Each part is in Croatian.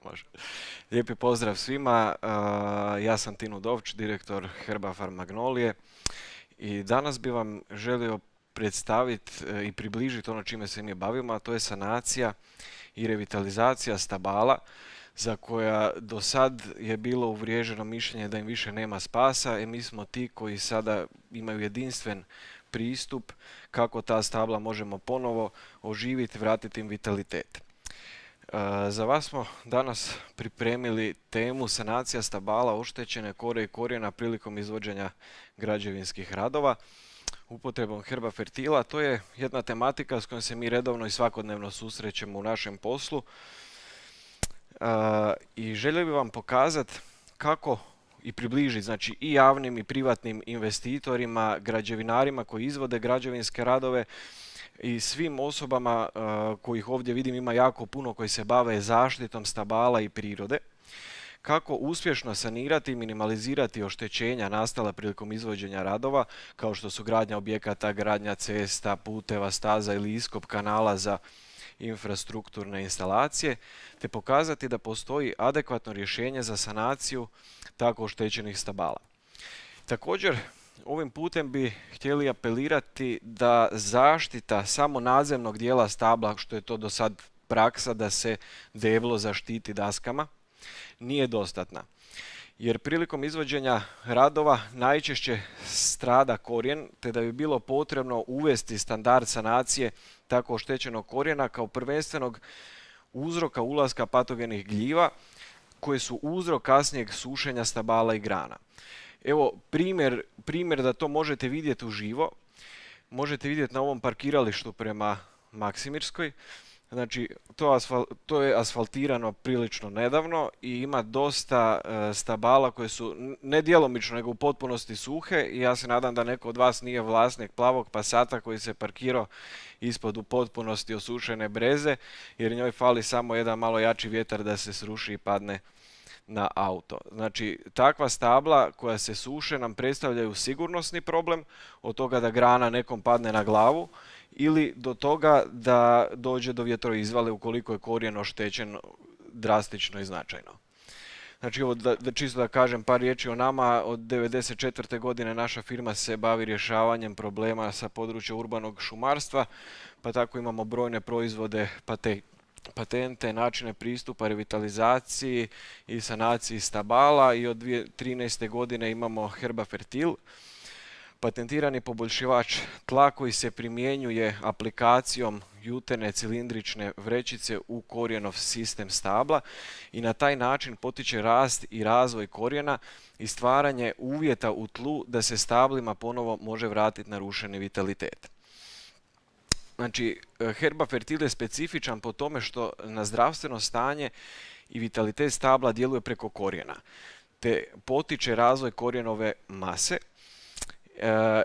Može. Lijepi pozdrav svima, ja sam Tino Dovč, direktor Herbafarm Magnolije i danas bi vam želio predstaviti i približiti ono čime se mi bavimo, a to je sanacija i revitalizacija stabala za koja do sad je bilo uvriježeno mišljenje da im više nema spasa i mi smo ti koji sada imaju jedinstven pristup kako ta stabla možemo ponovo oživiti, vratiti im vitalitet. Za vas smo danas pripremili temu sanacija stabala oštećene kore i korijena prilikom izvođenja građevinskih radova upotrebom Herbafertila. To je jedna tematika s kojom se mi redovno i svakodnevno susrećemo u našem poslu. I želio bih vam pokazati kako i približiti, znači i javnim i privatnim investitorima, građevinarima koji izvode građevinske radove i svim osobama kojih ovdje vidim ima jako puno koji se bave zaštitom stabala i prirode, kako uspješno sanirati i minimalizirati oštećenja nastala prilikom izvođenja radova, kao što su gradnja objekata, gradnja cesta, puteva, staza ili iskop kanala za infrastrukturne instalacije, te pokazati da postoji adekvatno rješenje za sanaciju tako oštećenih stabala. Također, ovim putem bi htjeli apelirati da zaštita samo nadzemnog dijela stabla, što je to do sad praksa da se deblo zaštiti daskama, nije dostatna. Jer prilikom izvođenja radova najčešće strada korijen, te da bi bilo potrebno uvesti standard sanacije tako oštećenog korijena kao prvenstvenog uzroka ulaska patogenih gljiva koji su uzrok kasnijeg sušenja stabala i grana. Evo primjer da to možete vidjeti uživo. Možete vidjeti na ovom parkiralištu prema Maksimirskoj. Znači, to je asfaltirano prilično nedavno i ima dosta stabala koje su ne djelomično nego u potpunosti suhe i ja se nadam da neko od vas nije vlasnik plavog Passata koji se parkirao ispod u potpunosti osušene breze jer njoj fali samo jedan malo jači vjetar da se sruši i padne na auto. Znači, takva stabla koja se suše nam predstavljaju sigurnosni problem od toga da grana nekom padne na glavu ili do toga da dođe do vjetroizvale ukoliko je korijen oštećen drastično i značajno. Znači, čisto da kažem par riječi o nama, od 1994. godine naša firma se bavi rješavanjem problema sa područja urbanog šumarstva, pa tako imamo brojne proizvode, patente, načine pristupa revitalizaciji i sanaciji stabala i od 2013. godine imamo Herbafertil, patentirani poboljšivač tla koji se primjenjuje aplikacijom jutene cilindrične vrećice u korijenov sistem stabla i na taj način potiče rast i razvoj korijena i stvaranje uvjeta u tlu da se stablima ponovo može vratiti narušeni vitalitet. Znači, Herbafertil je specifičan po tome što na zdravstveno stanje i vitalitet stabla djeluje preko korijena, te potiče razvoj korijenove mase.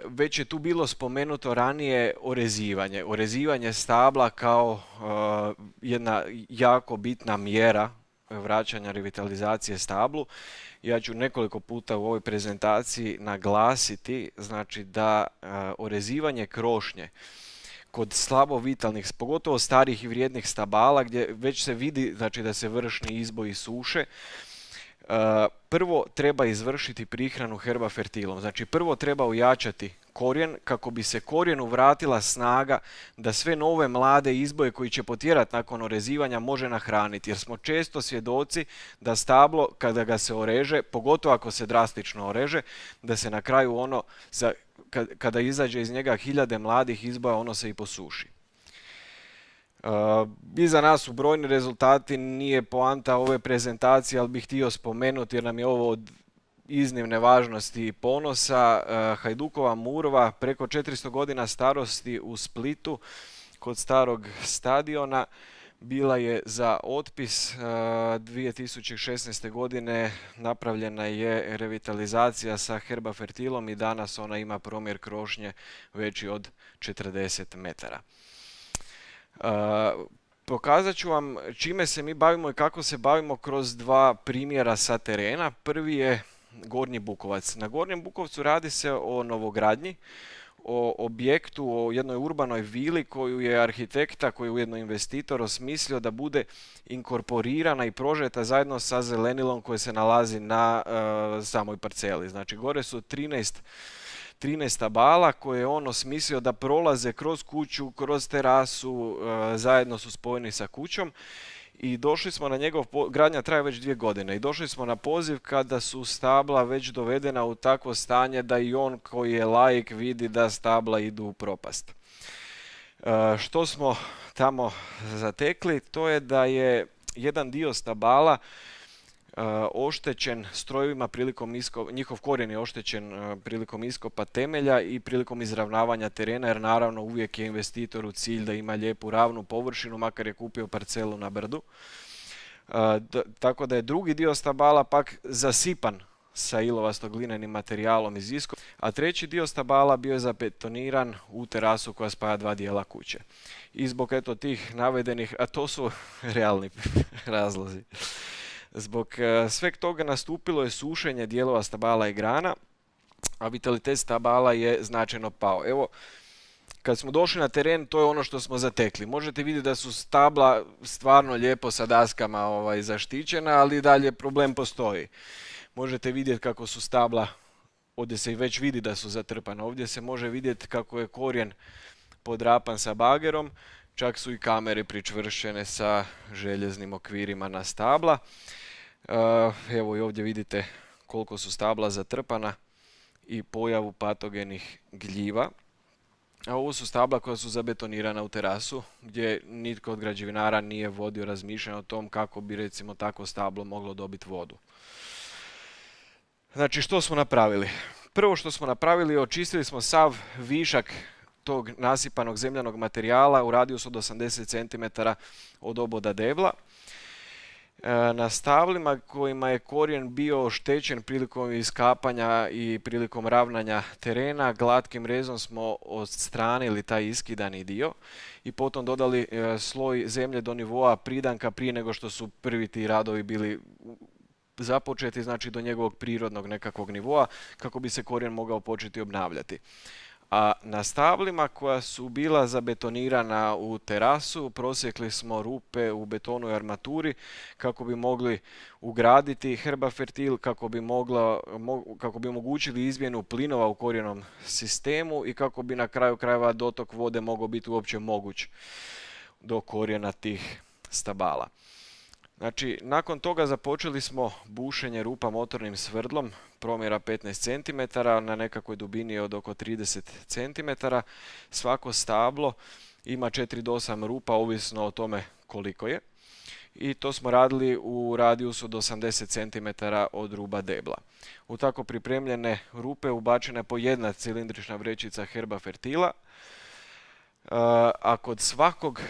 Već je tu bilo spomenuto ranije orezivanje. Orezivanje stabla kao jedna jako bitna mjera vraćanja revitalizacije stablu. Ja ću nekoliko puta u ovoj prezentaciji naglasiti znači da orezivanje krošnje kod slabo vitalnih, pogotovo starih i vrijednih stabala gdje već se vidi znači, da se vršni izboji suše, prvo treba izvršiti prihranu Herbafertilom. Znači prvo treba ojačati korijen kako bi se korijenu vratila snaga da sve nove mlade izboje koji će potjerati nakon orezivanja može nahraniti. Jer smo često svjedoci da stablo kada ga se oreže, pogotovo ako se drastično oreže, da se na kraju ono, kada izađe iz njega hiljade mladih izboja, ono se i posuši. Iza nas su brojni rezultati, nije poanta ove prezentacije, ali bih htio spomenuti jer nam je ovo od iznimne važnosti i ponosa. Hajdukova murva, preko 400 godina starosti u Splitu, kod starog stadiona, bila je za otpis. 2016. godine napravljena je revitalizacija sa Herbafertilom i danas ona ima promjer krošnje veći od 40 metara. Pokazat ću vam čime se mi bavimo i kako se bavimo kroz dva primjera sa terena. Prvi je Gornji Bukovac. Na Gornjem Bukovcu radi se o novogradnji o objektu, o jednoj urbanoj vili koju je arhitekta, koju je ujedno investitor osmislio da bude inkorporirana i prožeta zajedno sa zelenilom koje se nalazi na samoj parceli. Znači gore su 13 stabala koje je on osmislio da prolaze kroz kuću, kroz terasu, zajedno su spojeni sa kućom. I došli smo na gradnja traje već 2 godine i došli smo na poziv kada su stabla već dovedena u takvo stanje da i on koji je laik vidi da stabla idu u propast. Što smo tamo zatekli, to je da je jedan dio stabala oštećen strojevima njihov korijen je oštećen prilikom iskopa temelja i prilikom izravnavanja terena, jer naravno uvijek je investitoru cilj da ima lijepu ravnu površinu, makar je kupio parcelu na brdu. Tako da je drugi dio stabala pak zasipan sa ilovasto-glinenim materijalom iz iskopa, a treći dio stabala bio je zabetoniran u terasu koja spaja 2 dijela kuće. I zbog tih navedenih, a to su realni razlozi. Zbog sveg toga nastupilo je sušenje dijelova stabala i grana, a vitalitet stabala je značajno pao. Evo, kad smo došli na teren, to je ono što smo zatekli. Možete vidjeti da su stabla stvarno lijepo sa daskama zaštićena, ali dalje problem postoji. Možete vidjeti kako su stabla, ovdje se već vidi da su zatrpana, ovdje se može vidjeti kako je korijen podrapan sa bagerom, čak su i kamere pričvršćene sa željeznim okvirima na stabla. Evo i ovdje vidite koliko su stabla zatrpana i pojavu patogenih gljiva. A ovo su stabla koja su zabetonirana u terasu, gdje nitko od građevinara nije vodio razmišljanje o tom kako bi recimo takvo stablo moglo dobiti vodu. Znači, što smo napravili? Prvo što smo napravili, očistili smo sav višak tog nasipanog zemljanog materijala u radijusu od 80 cm od oboda debla. Na stablima kojima je korijen bio oštećen prilikom iskapanja i prilikom ravnanja terena, glatkim rezom smo odstranili taj iskidani dio i potom dodali sloj zemlje do nivoa pridanka prije nego što su prvi ti radovi bili započeti, znači do njegovog prirodnog nekakvog nivoa, kako bi se korijen mogao početi obnavljati. A na stablima koja su bila zabetonirana u terasu prosjekli smo rupe u betonu i armaturi kako bi mogli ugraditi Herbafertil, kako bi omogućili izmjenu plinova u korijenom sistemu i kako bi na kraju krajeva dotok vode mogao biti uopće moguć do korijena tih stabala. Znači, nakon toga započeli smo bušenje rupa motornim svrdlom, promjera 15 cm na nekakvoj dubini od oko 30 cm. Svako stablo ima 4 do 8 rupa, ovisno o tome koliko je. I to smo radili u radijusu od 80 cm od ruba debla. U tako pripremljene rupe ubačena je po jedna cilindrična vrećica Herbafertila, a kod svakog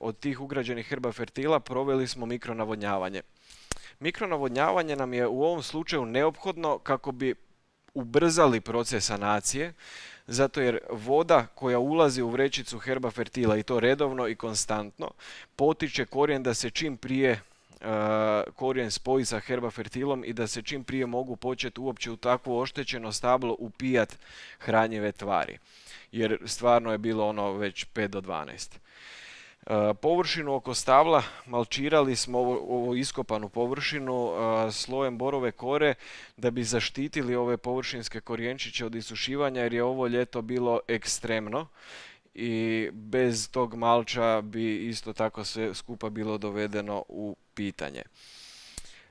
od tih ugrađenih Herbafertila proveli smo mikronavodnjavanje. Mikronavodnjavanje nam je u ovom slučaju neophodno kako bi ubrzali proces sanacije, zato jer voda koja ulazi u vrećicu Herbafertila, i to redovno i konstantno, potiče korijen da se čim prije korijen spoji sa Herbafertilom i da se čim prije mogu početi uopće u takvo oštećeno stablo upijat hranjive tvari, jer stvarno je bilo ono već 5 do 12. Površinu oko stabla malčirali smo ovu iskopanu površinu slojem borove kore da bi zaštitili ove površinske korijenčiće od isušivanja, jer je ovo ljeto bilo ekstremno i bez tog malča bi isto tako sve skupa bilo dovedeno u pitanje.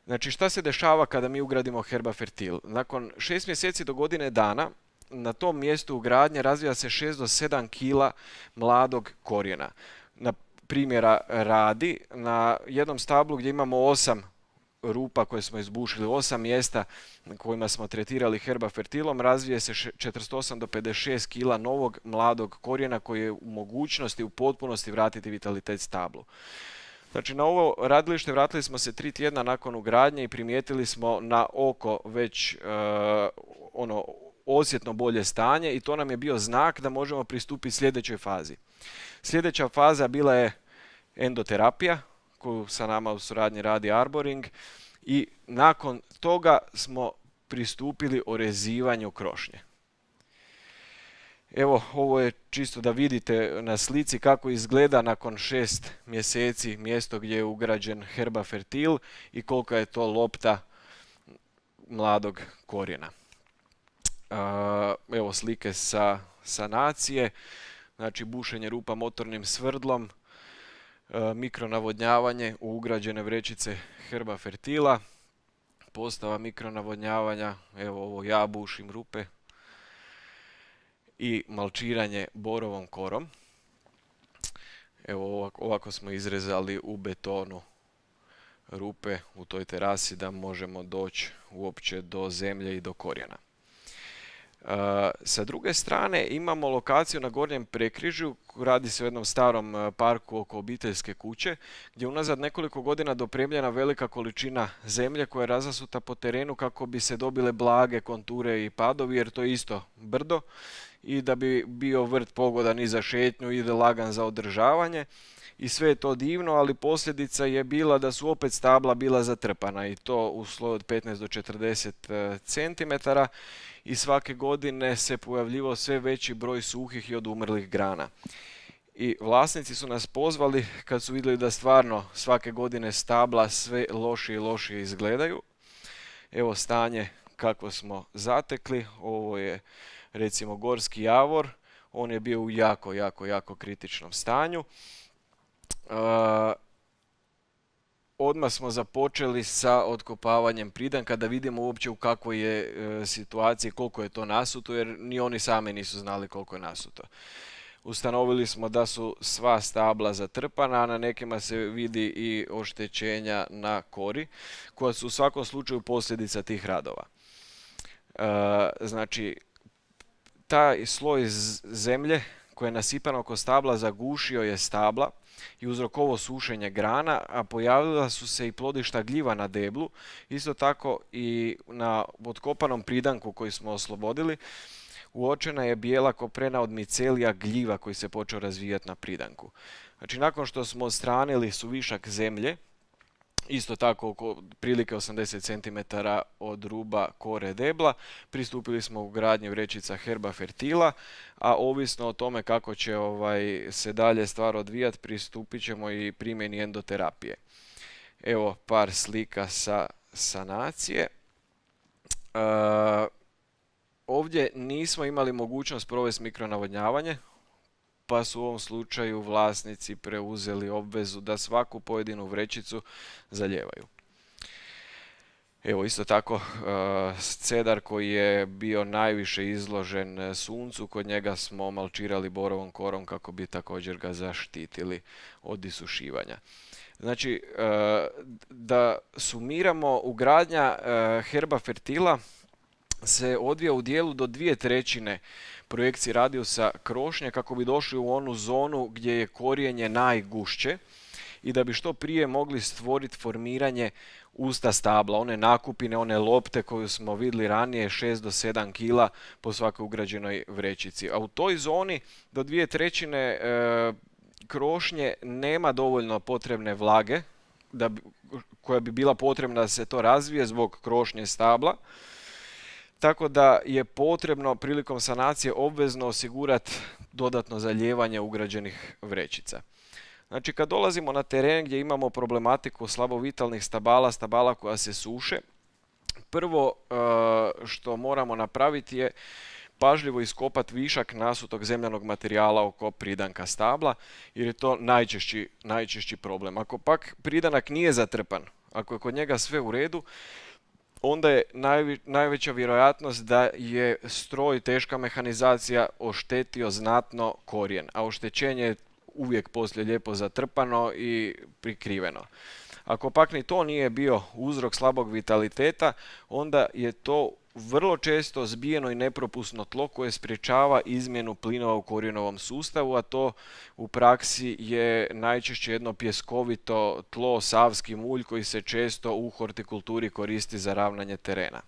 Znači, šta se dešava kada mi ugradimo Herbafertil? Nakon 6 mjeseci do godine dana na tom mjestu ugradnje razvija se 6 do 7 kila mladog korijena. Na primjera radi, na jednom stablu gdje imamo 8 rupa koje smo izbušili, 8 mjesta na kojima smo tretirali Herbafertilom, razvije se 48 do 56 kila novog mladog korijena koji je u mogućnosti u potpunosti vratiti vitalitet stablu. Znači, na ovo radilište vratili smo se 3 tjedna nakon ugradnje i primijetili smo na oko već osjetno bolje stanje i to nam je bio znak da možemo pristupiti sljedećoj fazi. Sljedeća faza bila je endoterapija, koju sa nama u suradnji radi Arboring, i nakon toga smo pristupili orezivanju krošnje. Evo, ovo je čisto da vidite na slici kako izgleda nakon 6 mjeseci mjesto gdje je ugrađen Herbafertil i kolika je to lopta mladog korijena. Evo slike sa sanacije, znači bušenje rupa motornim svrdlom, mikronavodnjavanje u ugrađene vrećice Herbafertila, postava mikronavodnjavanja, evo ovo ja bušim rupe, i malčiranje borovom korom. Evo ovako smo izrezali u betonu rupe u toj terasi da možemo doći uopće do zemlje i do korijena. Sa druge strane imamo lokaciju na Gornjem Prekrižju, radi se o jednom starom parku oko obiteljske kuće, gdje unazad nekoliko godina dopremljena velika količina zemlje koja je razasuta po terenu kako bi se dobile blage konture i padovi, jer to je isto brdo i da bi bio vrt pogodan i za šetnju i lagan za održavanje. I sve je to divno, ali posljedica je bila da su opet stabla bila zatrpana i to u sloju od 15 do 40 cm i svake godine se pojavljivao sve veći broj suhih i odumrlih grana. I vlasnici su nas pozvali kad su vidjeli da stvarno svake godine stabla sve lošije i lošije izgledaju. Evo stanje kako smo zatekli, ovo je recimo Gorski Javor, on je bio u jako kritičnom stanju. Odmah smo započeli sa otkopavanjem pridanka da vidimo uopće u kakvoj je situaciji, koliko je to nasuto, jer ni oni sami nisu znali koliko je nasuto. Ustanovili smo da su sva stabla zatrpana, a na nekima se vidi i oštećenja na kori, koja su u svakom slučaju posljedica tih radova. Znači, taj sloj zemlje koji je nasipan oko stabla zagušio je stabla i uzrokovao sušenje grana, a pojavila su se i plodišta gljiva na deblu, isto tako i na otkopanom pridanku koji smo oslobodili uočena je bijela koprena od micelija gljiva koji se počeo razvijati na pridanku. Znači, nakon što smo odstranili suvišak zemlje, isto tako oko prilike 80 cm od ruba kore debla, pristupili smo u gradnji vrećica Herbafertila, a ovisno o tome kako će se dalje stvar odvijati, pristupit ćemo i primjeni endoterapije. Evo par slika sa sanacije. Ovdje nismo imali mogućnost provesti mikronavodnjavanje, pa su u ovom slučaju vlasnici preuzeli obvezu da svaku pojedinu vrećicu zalijevaju. Evo isto tako cedar koji je bio najviše izložen suncu, kod njega smo malčirali borovom korom kako bi također ga zaštitili od isušivanja. Znači, da sumiramo, ugradnja Herbafertila se odvija u dijelu do 2/3 projekcije radijusa krošnje kako bi došli u onu zonu gdje je korijenje najgušće i da bi što prije mogli stvoriti formiranje usta stabla, one nakupine, one lopte koju smo vidjeli ranije, 6 do 7 kila po svakoj ugrađenoj vrećici. A u toj zoni do 2/3 krošnje nema dovoljno potrebne vlage koja bi bila potrebna da se to razvije zbog krošnje stabla. Tako da je potrebno prilikom sanacije obvezno osigurati dodatno zalijevanje ugrađenih vrećica. Znači, kad dolazimo na teren gdje imamo problematiku slabovitalnih stabala, stabala koja se suše, prvo što moramo napraviti je pažljivo iskopati višak nasutog zemljanog materijala oko pridanka stabla, jer je to najčešći problem. Ako pak pridanak nije zatrpan, ako je kod njega sve u redu, onda je najveća vjerojatnost da je stroj, teška mehanizacija oštetio znatno korijen, a oštećenje je uvijek poslije lijepo zatrpano i prikriveno. Ako pak ni to nije bio uzrok slabog vitaliteta, onda je to vrlo često zbijeno i nepropusno tlo koje sprječava izmjenu plinova u korijenovom sustavu, a to u praksi je najčešće jedno pjeskovito tlo, savski mulj koji se često u hortikulturi koristi za ravnanje terena.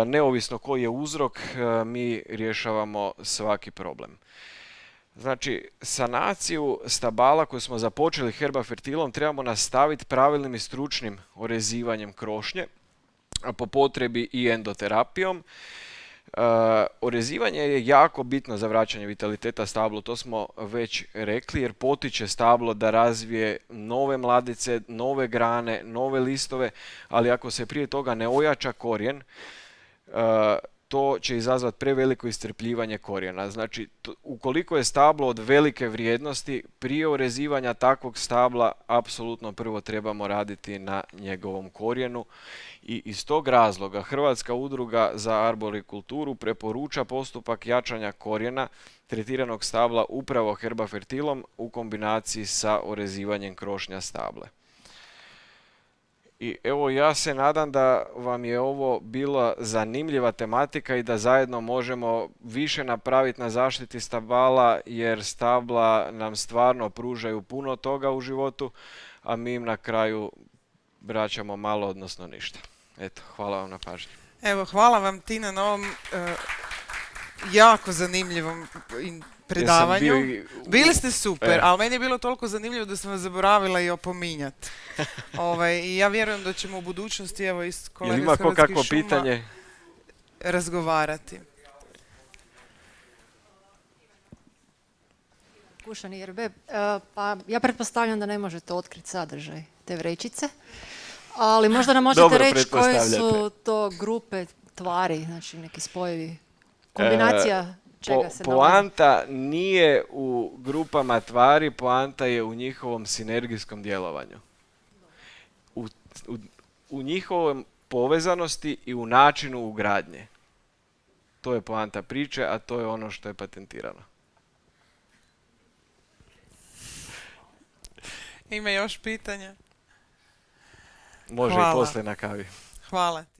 Neovisno koji je uzrok, mi rješavamo svaki problem. Znači, sanaciju stabala koju smo započeli Herbafertilom trebamo nastaviti pravilnim i stručnim orezivanjem krošnje, a po potrebi i endoterapijom. Orezivanje je jako bitno za vraćanje vitaliteta stablu, to smo već rekli, jer potiče stablo da razvije nove mladice, nove grane, nove listove, ali ako se prije toga ne ojača korijen, to će izazvati preveliko iscrpljivanje korijena. Znači, ukoliko je stablo od velike vrijednosti, prije orezivanja takvog stabla apsolutno prvo trebamo raditi na njegovom korijenu. I iz tog razloga Hrvatska udruga za arborikulturu preporuča postupak jačanja korijena tretiranog stabla upravo herbafertilom u kombinaciji sa orezivanjem krošnja stable. I evo, ja se nadam da vam je ovo bila zanimljiva tematika i da zajedno možemo više napraviti na zaštiti stabala, jer stabla nam stvarno pružaju puno toga u životu, a mi im na kraju vraćamo malo, odnosno ništa. Eto, hvala vam na pažnji. Evo, hvala vam Tina na ovom jako zanimljivom predavanju. Bili ste super, ali meni je bilo toliko zanimljivo da sam vas zaboravila i opominjati. I ja vjerujem da ćemo u budućnosti, evo, iz kolega iz Hrvatskih šuma pitanje? Razgovarati. Kušani Jerbe, pa ja pretpostavljam da ne možete otkriti sadržaj te vrećice, ali možda nam možete reći koje su to grupe tvari, znači neki spojevi, kombinacija čega se nalazi. Poanta nije u grupama tvari, poanta je u njihovom sinergijskom djelovanju. U njihovom povezanosti i u načinu ugradnje. To je poanta priče, a to je ono što je patentirano. Ima još pitanja? Može i poslije na kavi. Hvala.